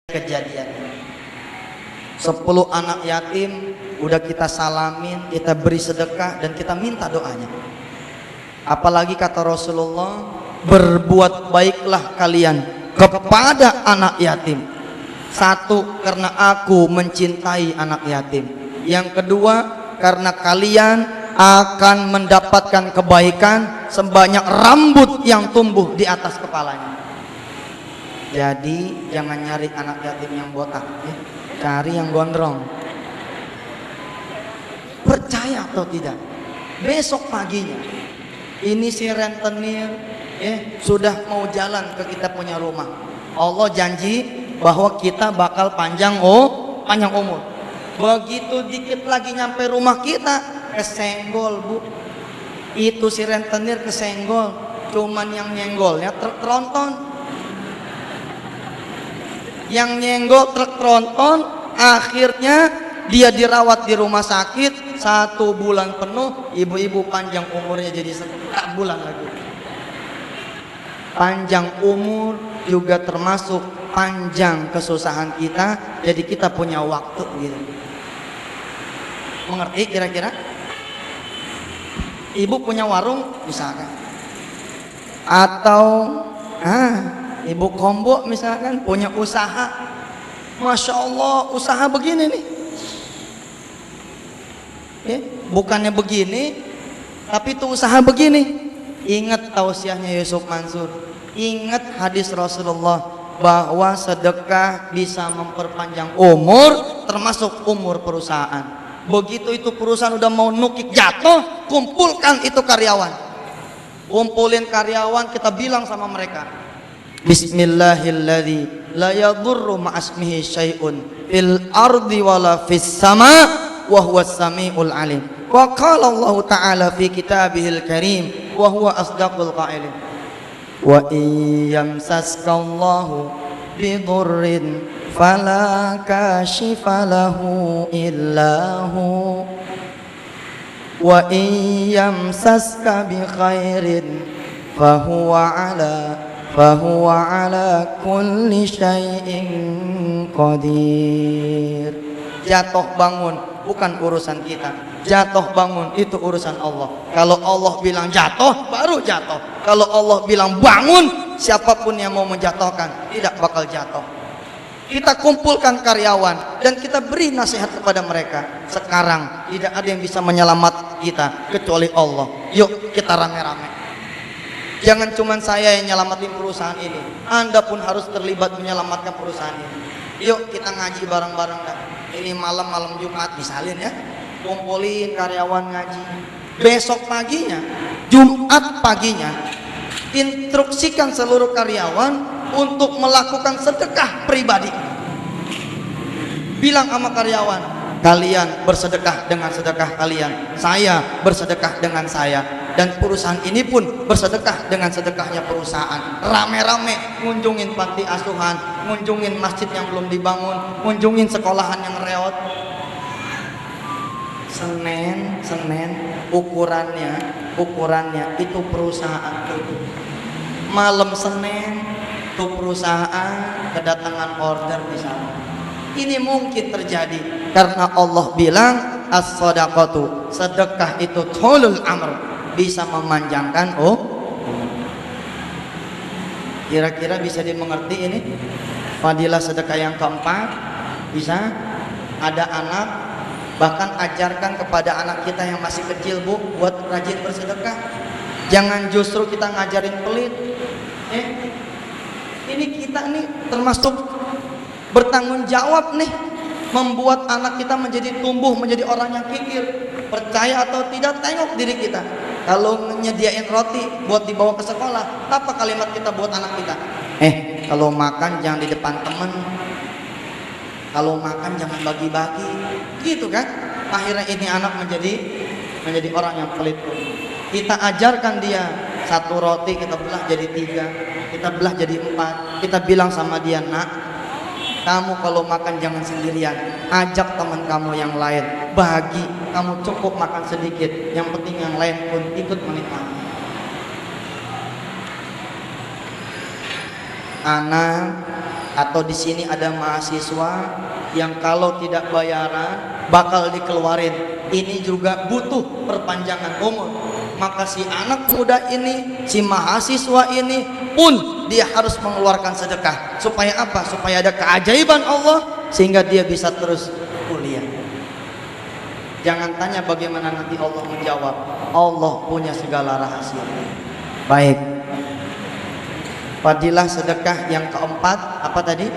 kejadian 10 anak yatim udah kita salamin, kita beri sedekah dan kita minta doanya. Apalagi kata Rasulullah, berbuat baiklah kalian kepada anak yatim. Satu, karena aku mencintai anak yatim. Yang kedua, karena kalian akan mendapatkan kebaikan sebanyak rambut yang tumbuh di atas kepalanya. Jadi jangan nyari anak yatim yang botak, cari yang gondrong. Percaya atau tidak, besok paginya ini si rentenir sudah mau jalan ke kita punya rumah. Allah janji bahwa kita bakal panjang umur. Begitu dikit lagi nyampe rumah kita, kesenggol bu. Itu si rentenir kesenggol, cuman yang nyenggolnya truk tronton. Yang nyenggol truk tronton, akhirnya dia dirawat di rumah sakit 1 bulan penuh. Ibu-ibu panjang umurnya jadi 1 bulan lagi. Panjang umur juga termasuk panjang kesusahan kita. Jadi kita punya waktu gitu. Mengerti kira-kira? Ibu punya warung misalkan, atau ibu kombo misalkan punya usaha. Masya Allah, usaha begini nih, bukannya begini, tapi itu usaha begini. Ingat tausiahnya Yusuf Mansur, ingat hadis Rasulullah bahwa sedekah bisa memperpanjang umur, termasuk umur perusahaan. Begitu itu perusahaan udah mau nukik jatuh, kumpulkan itu karyawan, kumpulin karyawan, kita bilang sama mereka, Bismillahilladzi la yadurru ma'asmihi syai'un fil ardi wala fis sama wa huwas samiul alim. Wa qala Allah ta'ala fi kitabihil karim wa huwa asdaqul qailin. Wa iyamsaskallahu bidurrin fala kashifa lahu illahu wa iyamsaska bi khairin fahuwa ala kulli syai'in qadir. Jatuh bangun bukan urusan kita, jatuh bangun itu urusan Allah. Kalau Allah bilang jatuh, baru jatuh. Kalau Allah bilang bangun, siapapun yang mau menjatuhkan tidak bakal jatuh. Kita kumpulkan karyawan dan kita beri nasihat kepada mereka. Sekarang tidak ada yang bisa menyelamatkan kita kecuali Allah. Yuk kita rame-rame. Jangan cuma saya yang nyelamatin perusahaan ini, Anda pun harus terlibat menyelamatkan perusahaan ini. Yuk kita ngaji bareng-bareng. Ini malam Jumat misalin ya, kumpulin karyawan ngaji. Besok paginya, Jumat paginya, instruksikan seluruh karyawan untuk melakukan sedekah pribadi. Bilang sama karyawan, kalian bersedekah dengan sedekah kalian, saya bersedekah dengan saya, dan perusahaan ini pun bersedekah dengan sedekahnya perusahaan. Rame-rame ngunjungin panti asuhan, ngunjungin masjid yang belum dibangun, ngunjungin sekolahan yang reot. Senin ukurannya itu perusahaan itu. Malam Senin itu perusahaan kedatangan order di sana. Ini mungkin terjadi karena Allah bilang as-shadaqatu, sedekah itu tulul amr, bisa memanjangkan kira-kira bisa dimengerti ini fadilah sedekah yang keempat. Bisa ada anak, bahkan ajarkan kepada anak kita yang masih kecil bu, buat rajin bersedekah. Jangan justru kita ngajarin pelit. Ini kita nih termasuk bertanggung jawab nih, membuat anak kita menjadi tumbuh menjadi orang yang kikir. Percaya atau tidak, tengok diri kita. Kalau nyediain roti buat dibawa ke sekolah, apa kalimat kita buat anak kita? Kalau makan jangan di depan temen, kalau makan jangan bagi-bagi, gitu kan? Akhirnya ini anak menjadi orang yang pelit. Kita ajarkan dia, 1 roti kita belah jadi 3, kita belah jadi 4. Kita bilang sama dia, nak, kamu kalau makan jangan sendirian, ajak teman kamu yang lain, bagi. Kamu cukup makan sedikit, yang penting yang lain pun ikut menikmati. Atau di sini ada mahasiswa yang kalau tidak bayaran bakal dikeluarin. Ini juga butuh perpanjangan umur. Maka si anak muda ini, si mahasiswa ini pun dia harus mengeluarkan sedekah. Supaya apa? Supaya ada keajaiban Allah sehingga dia bisa terus kuliah. Jangan tanya bagaimana nanti Allah menjawab. Allah punya segala rahasia. Baik. Fadilah sedekah yang keempat apa tadi?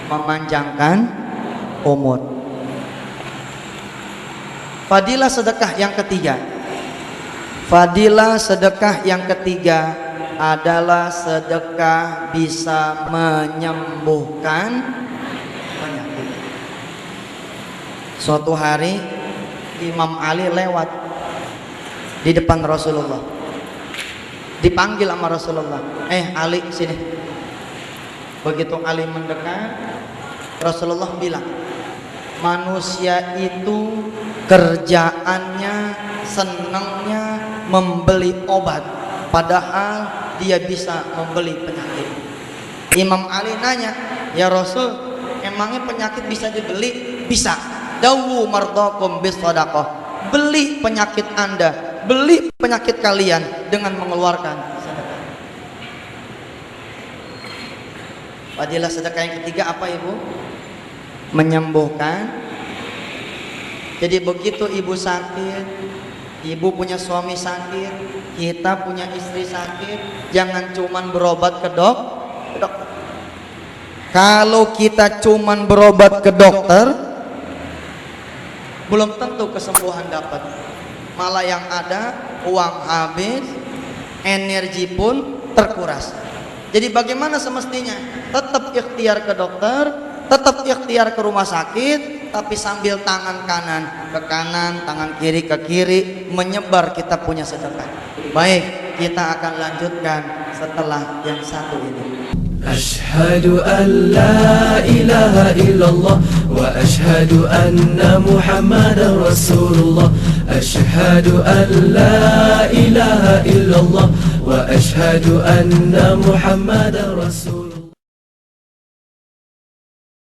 Memanjangkan umur. Fadilah sedekah yang ketiga. Fadilah sedekah yang ketiga adalah sedekah bisa menyembuhkan penyakit. Suatu hari Imam Ali lewat di depan Rasulullah. Dipanggil sama Rasulullah. Ali sini. Begitu Ali mendekat, Rasulullah bilang, manusia itu kerjaannya, senangnya membeli obat, padahal dia bisa membeli penyakit. Imam Ali nanya, ya Rasul, emangnya penyakit bisa dibeli? Bisa. Dawu mardakum bis sadaqah. Beli penyakit Anda, beli penyakit kalian dengan mengeluarkan sedekah. Fadilah sedekah yang ketiga apa Ibu? Menyembuhkan. Jadi begitu ibu sakit, ibu punya suami sakit, kita punya istri sakit, jangan cuman berobat ke dokter. Kalau kita cuman berobat ke dokter, belum tentu kesembuhan dapat. Malah yang ada uang habis, energi pun terkuras. Jadi bagaimana semestinya? Tetap ikhtiar ke dokter, tetap ikhtiar ke rumah sakit, tapi sambil tangan kanan ke kanan, tangan kiri ke kiri, menyebar kita punya sedekah. Baik, kita akan lanjutkan setelah yang satu ini. أشهد أن لا إله إلا الله وأشهد أن محمدا رسول الله أشهد أن لا إله إلا الله وأشهد أن محمدا رسول الله